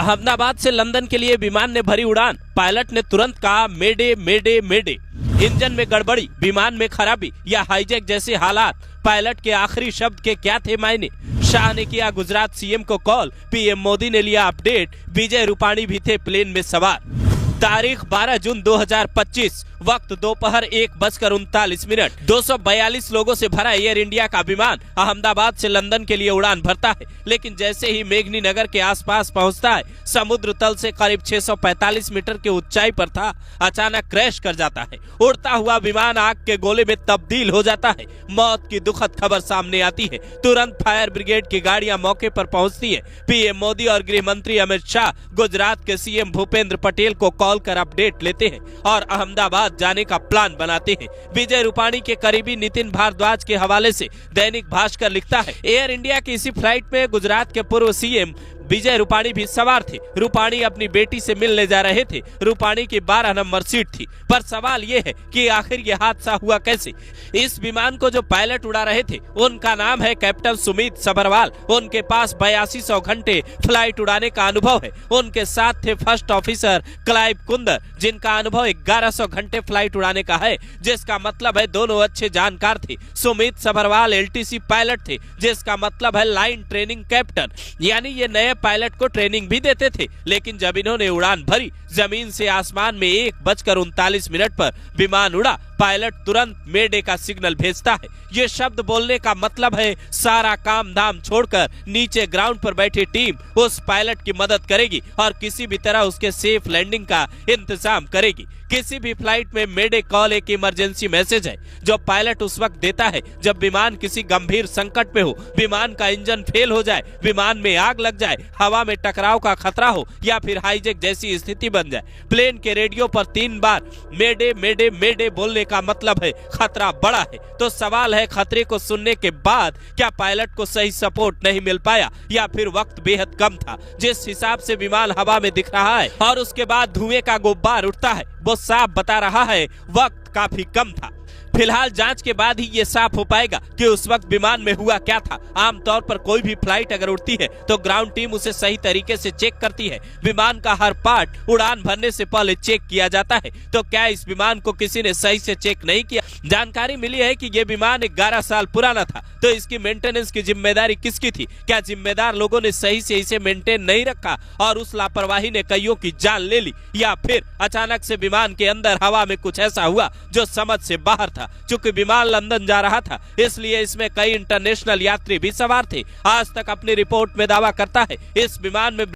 अहमदाबाद से लंदन के लिए विमान ने भरी उड़ान, पायलट ने तुरंत कहा मेडे मेडे मेडे। इंजन में गड़बड़ी, विमान में खराबी या हाईजैक जैसे हालात, पायलट के आखिरी शब्द के क्या थे मायने? शाह ने किया गुजरात सीएम को कॉल, पीएम मोदी ने लिया अपडेट, विजय रूपाणी भी थे प्लेन में सवार। तारीख 12 जून 2025, वक्त दोपहर 1:39। 242 लोगों से भरा एयर इंडिया का विमान अहमदाबाद से लंदन के लिए उड़ान भरता है, लेकिन जैसे ही मेघनी नगर के आसपास पहुंचता है, समुद्र तल से करीब 645 मीटर की ऊंचाई पर था, अचानक क्रैश कर जाता है। उड़ता हुआ विमान आग के गोले में तब्दील हो जाता है। मौत की दुखद खबर सामने आती है। तुरंत फायर ब्रिगेड की गाड़ियां मौके पर पहुंचती है। पीएम मोदी और गृह मंत्री अमित शाह गुजरात के सीएम भूपेंद्र पटेल को कॉल कर अपडेट लेते हैं और अहमदाबाद जाने का प्लान बनाते हैं। विजय रूपाणी के करीबी नितिन भारद्वाज के हवाले से दैनिक भास्कर लिखता है, एयर इंडिया की इसी फ्लाइट में गुजरात के पूर्व सीएम विजय रूपाणी भी सवार थे। रूपाणी अपनी बेटी से मिलने जा रहे थे। रूपाणी की 12 नंबर सीट थी। पर सवाल ये है कि आखिर ये हादसा हुआ कैसे? इस विमान को जो पायलट उड़ा रहे थे उनका नाम है कैप्टन सुमित सभरवाल। उनके पास 8200 घंटे फ्लाइट उड़ाने का अनुभव है। उनके साथ थे फर्स्ट ऑफिसर क्लाइव कुंदर, जिनका अनुभव 1100 घंटे फ्लाइट उड़ाने का है, जिसका मतलब है दोनों अच्छे जानकार थे। सुमित सभरवाल LTC पायलट थे, जिसका मतलब है लाइन ट्रेनिंग कैप्टन, यानी ये नए पायलट को ट्रेनिंग भी देते थे। लेकिन जब इन्होंने उड़ान भरी, जमीन से आसमान में 1:39 पर विमान उड़ा, पायलट तुरंत मेडे का सिग्नल भेजता है। ये शब्द बोलने का मतलब है सारा काम धाम छोड़कर नीचे ग्राउंड पर बैठी टीम उस पायलट की मदद करेगी और किसी भी तरह उसके सेफ लैंडिंग का इंतजाम करेगी। किसी भी फ्लाइट में मेडे कॉल एक इमरजेंसी मैसेज है जो पायलट उस वक्त देता है जब विमान किसी गंभीर संकट में हो, विमान का इंजन फेल हो जाए, विमान में आग लग जाए, हवा में टकराव का खतरा हो या फिर हाईजैक जैसी स्थिति बन जाए। प्लेन के रेडियो पर 3 बार मेडे मेडे मेडे बोलने का मतलब है खतरा बड़ा है। तो सवाल है, खतरे को सुनने के बाद क्या पायलट को सही सपोर्ट नहीं मिल पाया या फिर वक्त बेहद कम था? जिस हिसाब से विमान हवा में दिख रहा है और उसके बाद धुएं का गुब्बार उठता है, वो साफ बता रहा है वक्त काफी कम था। फिलहाल जांच के बाद ही ये साफ हो पाएगा कि उस वक्त विमान में हुआ क्या था। आमतौर पर कोई भी फ्लाइट अगर उड़ती है तो ग्राउंड टीम उसे सही तरीके से चेक करती है। विमान का हर पार्ट उड़ान भरने से पहले चेक किया जाता है। तो क्या इस विमान को किसी ने सही से चेक नहीं किया? जानकारी मिली है कि ये विमान 11 साल पुराना था, तो इसकी मेंटेनेंस की जिम्मेदारी किसकी थी? क्या जिम्मेदार लोगों ने सही से इसे मेंटेन नहीं रखा और उस लापरवाही ने कईयों की जान ले ली, या फिर अचानक से विमान के अंदर हवा में कुछ ऐसा हुआ जो समझ से बाहर था? चूंकि विमान लंदन जा रहा था, इसलिए इसमें कई इंटरनेशनल यात्री भी सवार थे। आज तक अपनी रिपोर्ट में दावा करता है इस विमान में